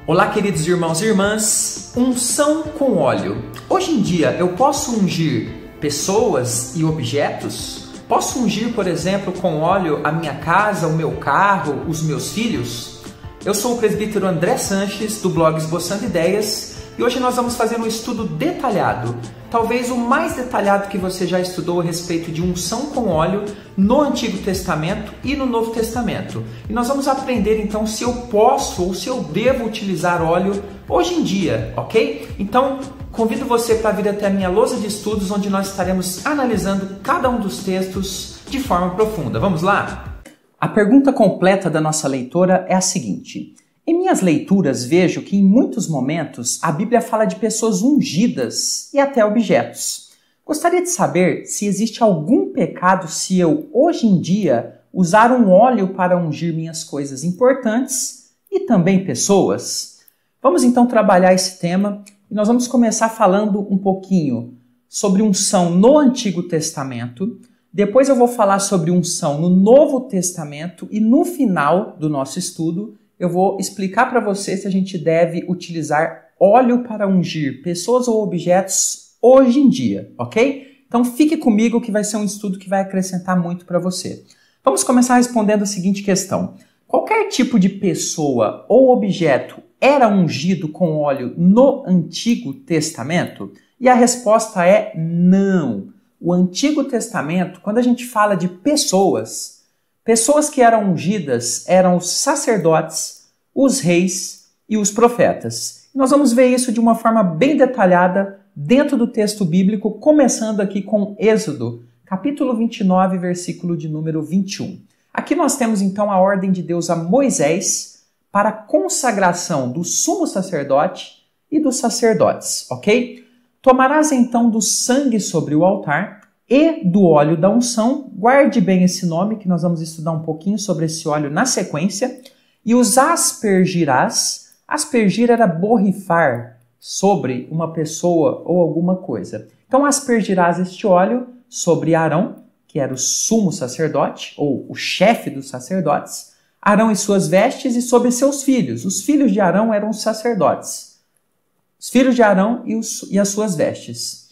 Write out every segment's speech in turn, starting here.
Olá, queridos irmãos e irmãs, unção com óleo. Hoje em dia eu posso ungir pessoas e objetos? Posso ungir, por exemplo, com óleo a minha casa, o meu carro, os meus filhos? Eu sou o presbítero André Sanches, do blog Esboçando Ideias, e hoje nós vamos fazer um estudo detalhado, talvez o mais detalhado que você já estudou a respeito de unção com óleo no Antigo Testamento e no Novo Testamento. E nós vamos aprender então se eu posso ou se eu devo utilizar óleo hoje em dia, ok? Então, convido você para vir até a minha lousa de estudos, onde nós estaremos analisando cada um dos textos de forma profunda. Vamos lá? A pergunta completa da nossa leitora é a seguinte: em minhas leituras vejo que em muitos momentos a Bíblia fala de pessoas ungidas e até objetos. Gostaria de saber se existe algum pecado se eu, hoje em dia, usar um óleo para ungir minhas coisas importantes e também pessoas. Vamos então trabalhar esse tema e nós vamos começar falando um pouquinho sobre unção no Antigo Testamento. Depois eu vou falar sobre unção no Novo Testamento e no final do nosso estudo eu vou explicar para você se a gente deve utilizar óleo para ungir pessoas ou objetos hoje em dia, ok? Então fique comigo que vai ser um estudo que vai acrescentar muito para você. Vamos começar respondendo a seguinte questão: qualquer tipo de pessoa ou objeto era ungido com óleo no Antigo Testamento? E a resposta é não. O Antigo Testamento, quando a gente fala de pessoas que eram ungidas eram os sacerdotes, os reis e os profetas. Nós vamos ver isso de uma forma bem detalhada dentro do texto bíblico, começando aqui com Êxodo, capítulo 29, versículo de número 21. Aqui nós temos então a ordem de Deus a Moisés para a consagração do sumo sacerdote e dos sacerdotes, ok? Tomarás então do sangue sobre o altar e do óleo da unção, guarde bem esse nome, que nós vamos estudar um pouquinho sobre esse óleo na sequência, e os aspergirás. Aspergir era borrifar sobre uma pessoa ou alguma coisa. Então aspergirás este óleo sobre Arão, que era o sumo sacerdote, ou o chefe dos sacerdotes, Arão e suas vestes, e sobre seus filhos. Os filhos de Arão eram os sacerdotes. Os filhos de Arão e as suas vestes,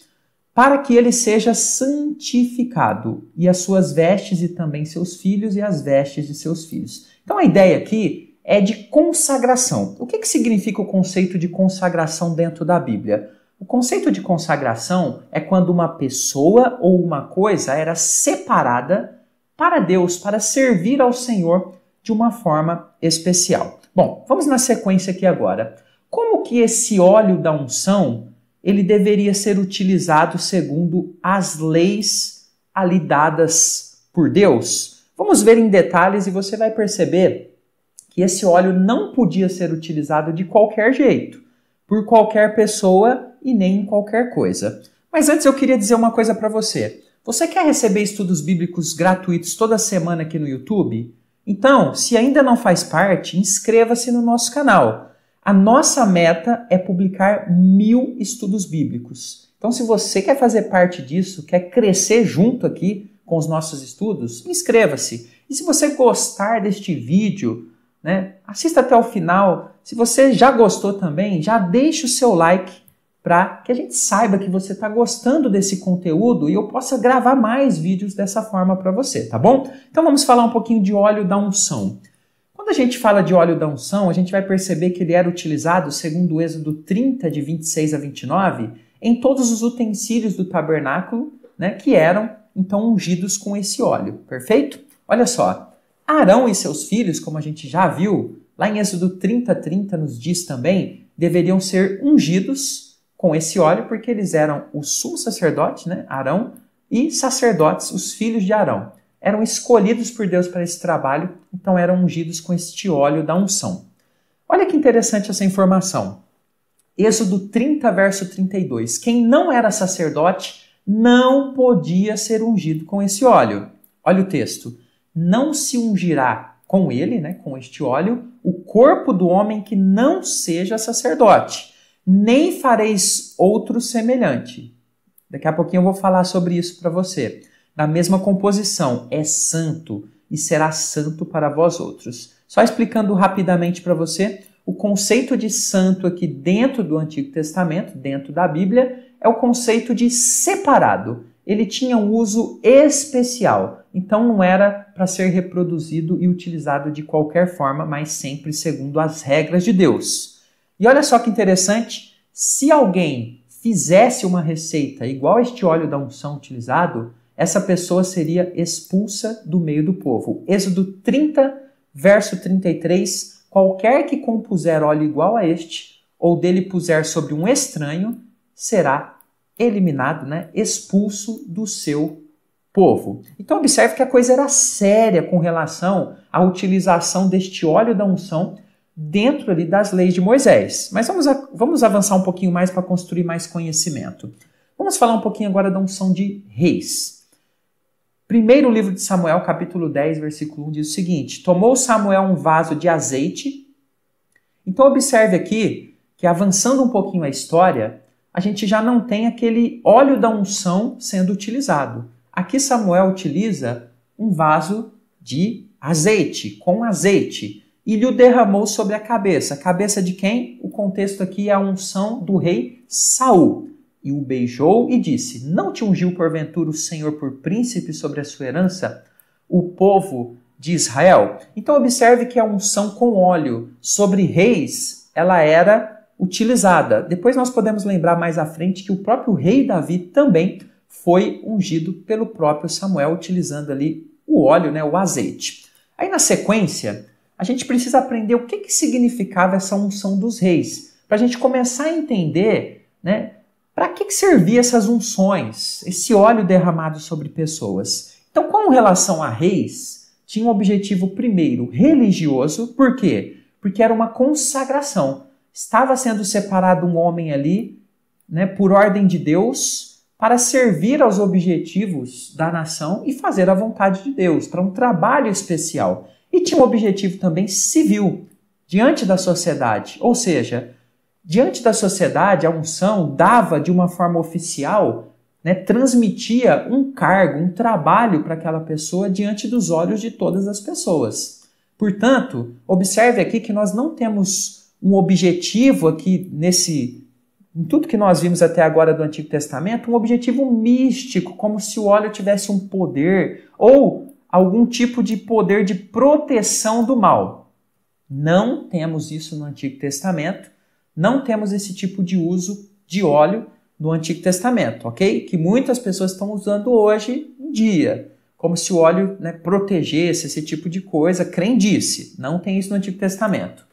para que ele seja santificado, e as suas vestes e também seus filhos e as vestes de seus filhos. Então a ideia aqui é de consagração. O que significa o conceito de consagração dentro da Bíblia? O conceito de consagração é quando uma pessoa ou uma coisa era separada para Deus, para servir ao Senhor de uma forma especial. Bom, vamos na sequência aqui agora. Como que esse óleo da unção ele deveria ser utilizado segundo as leis ali dadas por Deus? Vamos ver em detalhes e você vai perceber que esse óleo não podia ser utilizado de qualquer jeito, por qualquer pessoa e nem em qualquer coisa. Mas antes eu queria dizer uma coisa para você. Você quer receber estudos bíblicos gratuitos toda semana aqui no YouTube? Então, se ainda não faz parte, inscreva-se no nosso canal. A nossa meta é publicar 1000 estudos bíblicos. Então, se você quer fazer parte disso, quer crescer junto aqui com os nossos estudos, inscreva-se. E se você gostar deste vídeo, assista até o final. Se você já gostou também, já deixe o seu like para que a gente saiba que você está gostando desse conteúdo e eu possa gravar mais vídeos dessa forma para você, tá bom? Então, vamos falar um pouquinho de óleo da unção. Quando a gente fala de óleo da unção, a gente vai perceber que ele era utilizado, segundo o Êxodo 30, de 26 a 29, em todos os utensílios do tabernáculo, que eram, então, ungidos com esse óleo, perfeito? Olha só, Arão e seus filhos, como a gente já viu, lá em Êxodo 30 nos diz também, deveriam ser ungidos com esse óleo, porque eles eram o sumo sacerdote, Arão, e sacerdotes, os filhos de Arão. Eram escolhidos por Deus para esse trabalho, então eram ungidos com este óleo da unção. Olha que interessante essa informação. Êxodo 30, verso 32. Quem não era sacerdote não podia ser ungido com esse óleo. Olha o texto. Não se ungirá com ele, com este óleo, o corpo do homem que não seja sacerdote, nem fareis outro semelhante. Daqui a pouquinho eu vou falar sobre isso para você. Na mesma composição, é santo e será santo para vós outros. Só explicando rapidamente para você, o conceito de santo aqui dentro do Antigo Testamento, dentro da Bíblia, é o conceito de separado. Ele tinha um uso especial, então não era para ser reproduzido e utilizado de qualquer forma, mas sempre segundo as regras de Deus. E olha só que interessante, se alguém fizesse uma receita igual a este óleo da unção utilizado, essa pessoa seria expulsa do meio do povo. Êxodo 30, verso 33, qualquer que compuser óleo igual a este, ou dele puser sobre um estranho, será eliminado, expulso do seu povo. Então observe que a coisa era séria com relação à utilização deste óleo da unção dentro ali das leis de Moisés. Mas vamos avançar um pouquinho mais para construir mais conhecimento. Vamos falar um pouquinho agora da unção de reis. Primeiro livro de Samuel, capítulo 10, versículo 1, diz o seguinte: tomou Samuel um vaso de azeite. Então observe aqui que, avançando um pouquinho a história, a gente já não tem aquele óleo da unção sendo utilizado. Aqui Samuel utiliza um vaso de azeite, com azeite, e lhe o derramou sobre a cabeça. A cabeça de quem? O contexto aqui é a unção do rei Saul. E o beijou e disse: não te ungiu porventura o Senhor por príncipe sobre a sua herança, o povo de Israel? Então observe que a unção com óleo sobre reis, ela era utilizada. Depois nós podemos lembrar mais à frente que o próprio rei Davi também foi ungido pelo próprio Samuel, utilizando ali o óleo, o azeite. Aí na sequência, a gente precisa aprender o que significava essa unção dos reis, para a gente começar a entender, para que servia essas unções, esse óleo derramado sobre pessoas. Então, com relação a reis, tinha um objetivo primeiro religioso. Por quê? Porque era uma consagração. Estava sendo separado um homem ali, por ordem de Deus, para servir aos objetivos da nação e fazer a vontade de Deus, para um trabalho especial. E tinha um objetivo também civil, diante da sociedade. Ou seja, diante da sociedade, a unção dava de uma forma oficial, transmitia um cargo, um trabalho para aquela pessoa diante dos olhos de todas as pessoas. Portanto, observe aqui que nós não temos um objetivo aqui em tudo que nós vimos até agora do Antigo Testamento, um objetivo místico, como se o óleo tivesse um poder ou algum tipo de poder de proteção do mal. Não temos isso no Antigo Testamento, não temos esse tipo de uso de óleo no Antigo Testamento, ok? Que muitas pessoas estão usando hoje em dia, como se o óleo protegesse esse tipo de coisa, crendice. Não tem isso no Antigo Testamento.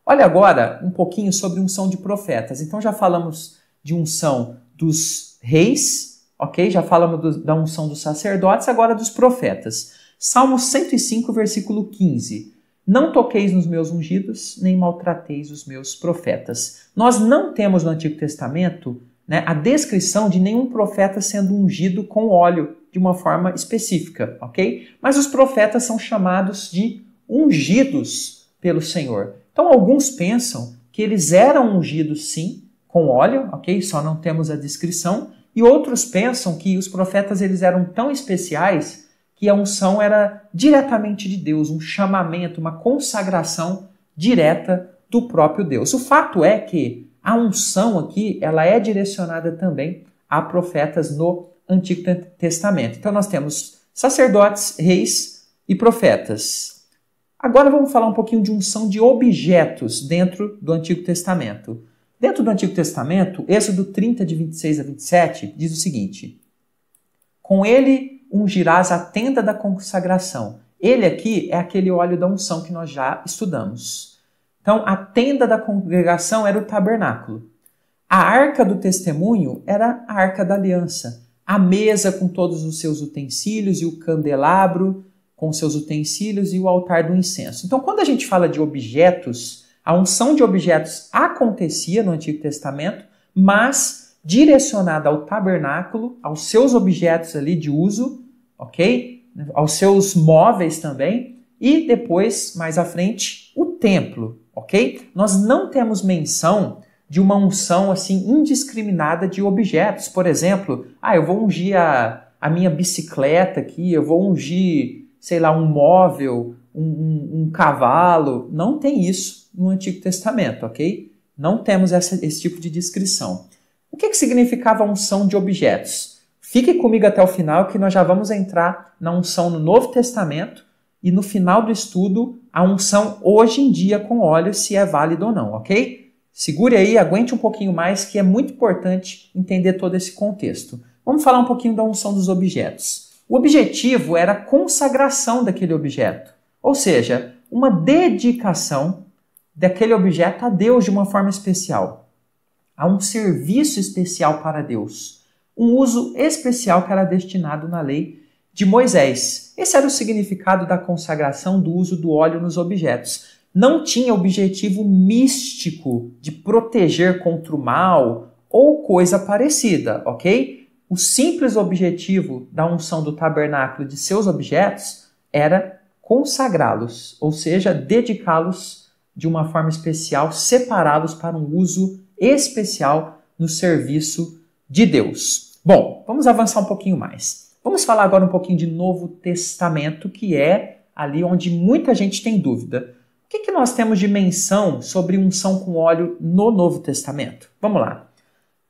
Olha agora um pouquinho sobre unção de profetas. Então já falamos de unção dos reis, ok? Já falamos da unção dos sacerdotes, agora dos profetas. Salmo 105, versículo 15. Não toqueis nos meus ungidos, nem maltrateis os meus profetas. Nós não temos no Antigo Testamento a descrição de nenhum profeta sendo ungido com óleo de uma forma específica, ok? Mas os profetas são chamados de ungidos pelo Senhor. Então, alguns pensam que eles eram ungidos, sim, com óleo, ok? Só não temos a descrição. E outros pensam que os profetas eles eram tão especiais que a unção era diretamente de Deus, um chamamento, uma consagração direta do próprio Deus. O fato é que a unção aqui ela é direcionada também a profetas no Antigo Testamento. Então, nós temos sacerdotes, reis e profetas. Agora vamos falar um pouquinho de unção de objetos dentro do Antigo Testamento. Dentro do Antigo Testamento, Êxodo 30, de 26 a 27, diz o seguinte: com ele ungirás a tenda da consagração. Ele aqui é aquele óleo da unção que nós já estudamos. Então, a tenda da congregação era o tabernáculo. A arca do testemunho era a arca da aliança. A mesa com todos os seus utensílios e o candelabro com seus utensílios e o altar do incenso. Então, quando a gente fala de objetos, a unção de objetos acontecia no Antigo Testamento, mas direcionada ao tabernáculo, aos seus objetos ali de uso, ok? Aos seus móveis também, e depois, mais à frente, o templo, ok? Nós não temos menção de uma unção assim indiscriminada de objetos. Por exemplo, eu vou ungir a minha bicicleta aqui, eu vou ungir, sei lá, um móvel, um cavalo. Não tem isso no Antigo Testamento, ok? Não temos esse tipo de descrição. O que significava a unção de objetos? Fique comigo até o final que nós já vamos entrar na unção no Novo Testamento e no final do estudo a unção hoje em dia com óleo, se é válido ou não, ok? Segure aí, aguente um pouquinho mais que é muito importante entender todo esse contexto. Vamos falar um pouquinho da unção dos objetos. O objetivo era a consagração daquele objeto, ou seja, uma dedicação daquele objeto a Deus de uma forma especial, a um serviço especial para Deus, um uso especial que era destinado na lei de Moisés. Esse era o significado da consagração do uso do óleo nos objetos. Não tinha objetivo místico de proteger contra o mal ou coisa parecida, ok? O simples objetivo da unção do tabernáculo de seus objetos era consagrá-los, ou seja, dedicá-los de uma forma especial, separá-los para um uso especial no serviço de Deus. Bom, vamos avançar um pouquinho mais. Vamos falar agora um pouquinho de Novo Testamento, que é ali onde muita gente tem dúvida. O que nós temos de menção sobre unção com óleo no Novo Testamento? Vamos lá.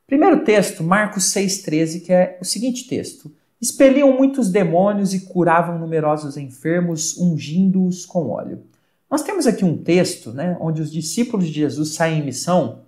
Primeiro texto, Marcos 6,13, que é o seguinte texto. Expeliam muitos demônios e curavam numerosos enfermos, ungindo-os com óleo. Nós temos aqui um texto, né, onde os discípulos de Jesus saem em missão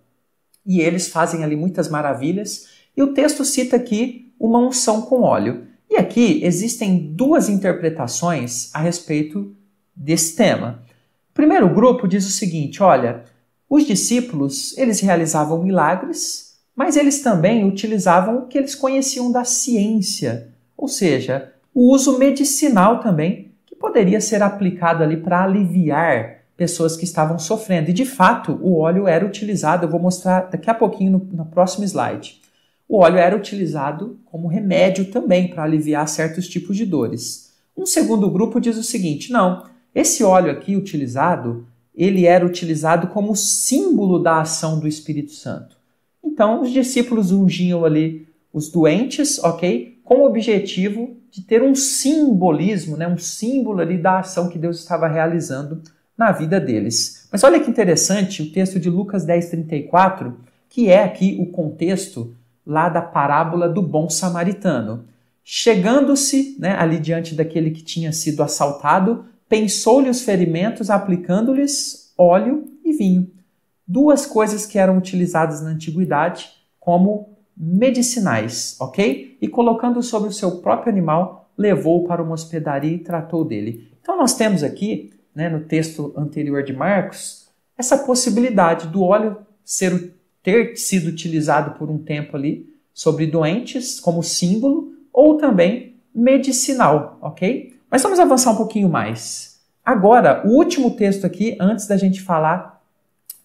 e eles fazem ali muitas maravilhas. E o texto cita aqui uma unção com óleo. E aqui existem duas interpretações a respeito desse tema. O primeiro grupo diz o seguinte, olha, os discípulos, eles realizavam milagres, mas eles também utilizavam o que eles conheciam da ciência, ou seja, o uso medicinal também, que poderia ser aplicado ali para aliviar pessoas que estavam sofrendo. E de fato, o óleo era utilizado, eu vou mostrar daqui a pouquinho no próximo slide. O óleo era utilizado como remédio também para aliviar certos tipos de dores. Um segundo grupo diz o seguinte, não, esse óleo aqui utilizado, ele era utilizado como símbolo da ação do Espírito Santo. Então, os discípulos ungiam ali os doentes, ok? Com o objetivo de ter um simbolismo, né? Um símbolo ali da ação que Deus estava realizando na vida deles. Mas olha que interessante o texto de Lucas 10:34, que é aqui o contexto lá da parábola do bom samaritano. Chegando-se, né, ali diante daquele que tinha sido assaltado, pensou-lhe os ferimentos, aplicando-lhes óleo e vinho. Duas coisas que eram utilizadas na antiguidade como medicinais, ok? E colocando sobre o seu próprio animal, levou-o para uma hospedaria e tratou dele. Então nós temos aqui, né, no texto anterior de Marcos, essa possibilidade do óleo ter sido utilizado por um tempo ali sobre doentes como símbolo ou também medicinal, ok? Mas vamos avançar um pouquinho mais. Agora, o último texto aqui, antes da gente falar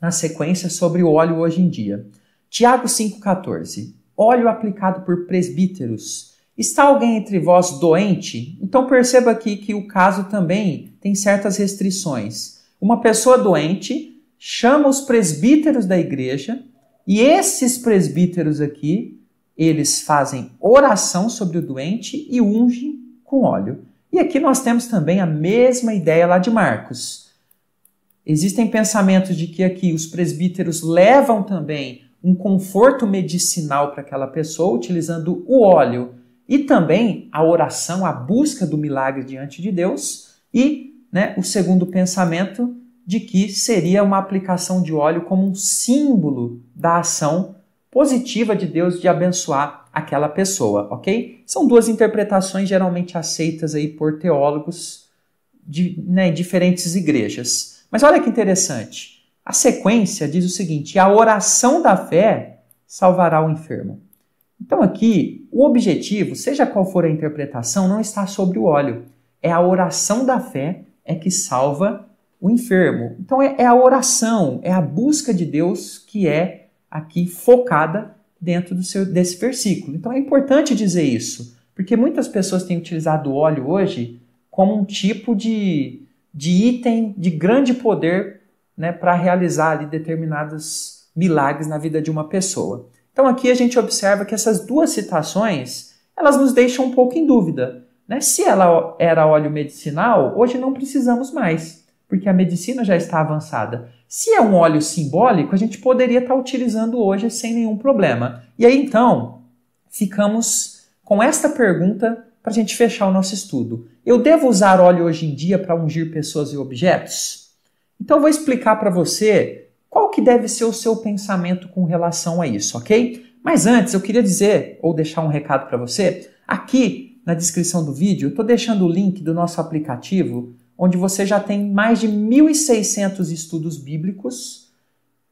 na sequência sobre o óleo hoje em dia. Tiago 5,14. Óleo aplicado por presbíteros. Está alguém entre vós doente? Então perceba aqui que o caso também tem certas restrições. Uma pessoa doente chama os presbíteros da igreja e esses presbíteros aqui, eles fazem oração sobre o doente e ungem com óleo. E aqui nós temos também a mesma ideia lá de Marcos. Existem pensamentos de que aqui os presbíteros levam também um conforto medicinal para aquela pessoa, utilizando o óleo e também a oração, a busca do milagre diante de Deus. E, né, o segundo pensamento de que seria uma aplicação de óleo como um símbolo da ação positiva de Deus de abençoar aquela pessoa, ok? São duas interpretações geralmente aceitas aí por teólogos de diferentes igrejas. Mas olha que interessante, a sequência diz o seguinte, a oração da fé salvará o enfermo. Então aqui, o objetivo, seja qual for a interpretação, não está sobre o óleo. É a oração da fé que salva o enfermo. Então é a oração, é a busca de Deus que é aqui focada dentro desse versículo. Então é importante dizer isso, porque muitas pessoas têm utilizado o óleo hoje como um tipo de item de grande poder, né, para realizar ali determinados milagres na vida de uma pessoa. Então aqui a gente observa que essas duas citações, elas nos deixam um pouco em dúvida, né? Se ela era óleo medicinal, hoje não precisamos mais, porque a medicina já está avançada. Se é um óleo simbólico, a gente poderia estar utilizando hoje sem nenhum problema. E aí, então, ficamos com esta pergunta para a gente fechar o nosso estudo. Eu devo usar óleo hoje em dia para ungir pessoas e objetos? Então, eu vou explicar para você qual que deve ser o seu pensamento com relação a isso, ok? Mas antes, eu queria dizer, ou deixar um recado para você, aqui na descrição do vídeo, eu estou deixando o link do nosso aplicativo, onde você já tem mais de 1.600 estudos bíblicos.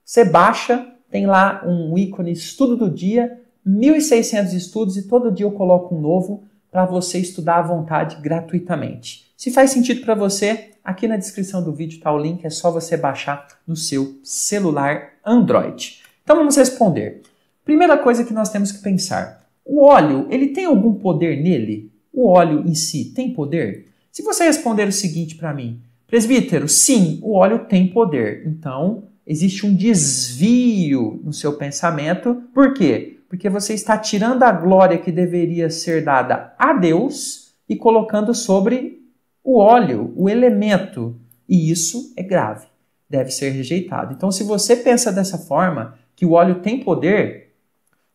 Você baixa, tem lá um ícone Estudo do Dia, 1.600 estudos e todo dia eu coloco um novo para você estudar à vontade gratuitamente. Se faz sentido para você, aqui na descrição do vídeo está o link, é só você baixar no seu celular Android. Então vamos responder. Primeira coisa que nós temos que pensar, o óleo, ele tem algum poder nele? O óleo em si tem poder? Se você responder o seguinte para mim, presbítero, sim, o óleo tem poder. Então, existe um desvio no seu pensamento. Por quê? Porque você está tirando a glória que deveria ser dada a Deus e colocando sobre o óleo, o elemento. E isso é grave, deve ser rejeitado. Então, se você pensa dessa forma, que o óleo tem poder,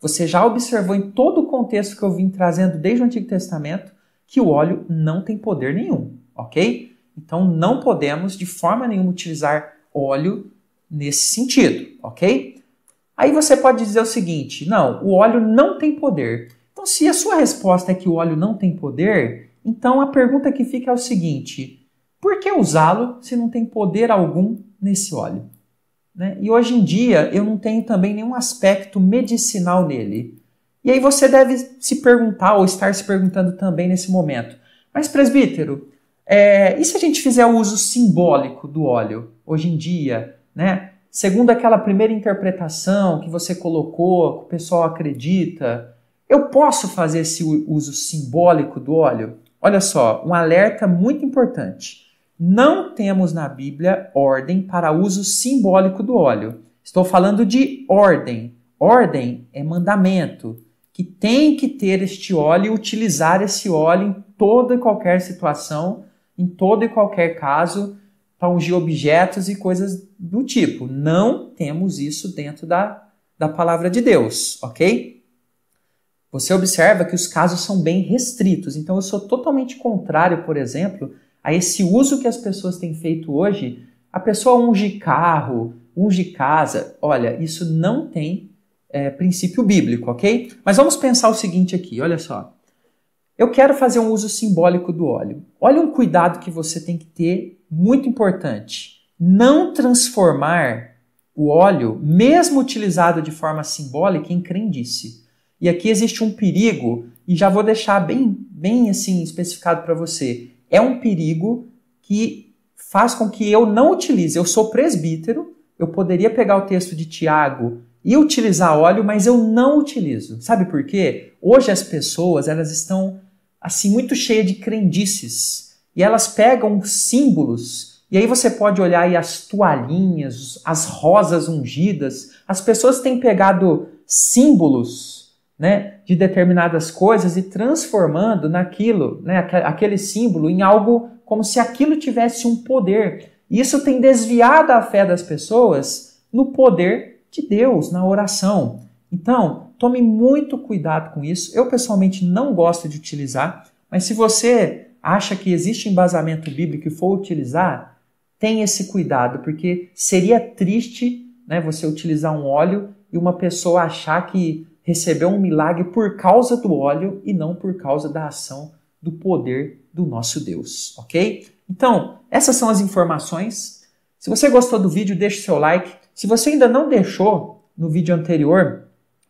você já observou em todo o contexto que eu vim trazendo desde o Antigo Testamento, que o óleo não tem poder nenhum, ok? Então não podemos de forma nenhuma utilizar óleo nesse sentido, ok? Aí você pode dizer o seguinte, não, o óleo não tem poder. Então se a sua resposta é que o óleo não tem poder, então a pergunta que fica é o seguinte, por que usá-lo se não tem poder algum nesse óleo? Né? E hoje em dia eu não tenho também nenhum aspecto medicinal nele. E aí você deve se perguntar, ou estar se perguntando também nesse momento, mas presbítero, e se a gente fizer o uso simbólico do óleo hoje em dia, né? Segundo aquela primeira interpretação que você colocou, que o pessoal acredita, eu posso fazer esse uso simbólico do óleo? Olha só, um alerta muito importante. Não temos na Bíblia ordem para uso simbólico do óleo. Estou falando de ordem. Ordem é mandamento, que tem que ter este óleo e utilizar esse óleo em toda e qualquer situação, em todo e qualquer caso, para ungir objetos e coisas do tipo. Não temos isso dentro da palavra de Deus, ok? Você observa que os casos são bem restritos, então eu sou totalmente contrário, por exemplo, a esse uso que as pessoas têm feito hoje. A pessoa unge carro, unge casa, olha, isso não tem princípio bíblico, ok? Mas vamos pensar o seguinte aqui, olha só. Eu quero fazer um uso simbólico do óleo. Olha um cuidado que você tem que ter, muito importante. Não transformar o óleo, mesmo utilizado de forma simbólica, em crendice. E aqui existe um perigo, e já vou deixar bem assim especificado para você. É um perigo que faz com que eu não utilize. Eu sou presbítero, eu poderia pegar o texto de Tiago e utilizar óleo, mas eu não utilizo. Sabe por quê? Hoje as pessoas, elas estão assim muito cheias de crendices e elas pegam símbolos e aí você pode olhar aí as toalhinhas, as rosas ungidas. As pessoas têm pegado símbolos, né, de determinadas coisas e transformando naquilo, né, aquele símbolo em algo como se aquilo tivesse um poder. E isso tem desviado a fé das pessoas no poder de Deus, na oração. Então, tome muito cuidado com isso. Eu, pessoalmente, não gosto de utilizar, mas se você acha que existe embasamento bíblico e for utilizar, tenha esse cuidado, porque seria triste, né, você utilizar um óleo e uma pessoa achar que recebeu um milagre por causa do óleo e não por causa da ação do poder do nosso Deus, ok? Então, essas são as informações. Se você gostou do vídeo, deixe seu like. Se você ainda não deixou no vídeo anterior,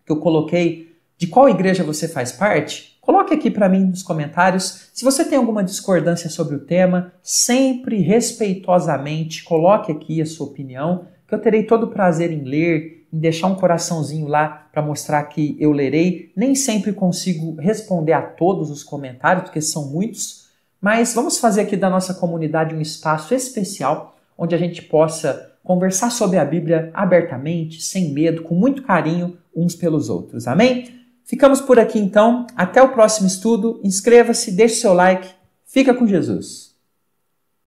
que eu coloquei de qual igreja você faz parte, coloque aqui para mim nos comentários. Se você tem alguma discordância sobre o tema, sempre respeitosamente coloque aqui a sua opinião, que eu terei todo o prazer em ler, em deixar um coraçãozinho lá para mostrar que eu lerei. Nem sempre consigo responder a todos os comentários, porque são muitos, mas vamos fazer aqui da nossa comunidade um espaço especial, onde a gente possa conversar sobre a Bíblia abertamente, sem medo, com muito carinho uns pelos outros. Amém? Ficamos por aqui então. Até o próximo estudo. Inscreva-se, deixe seu like. Fica com Jesus.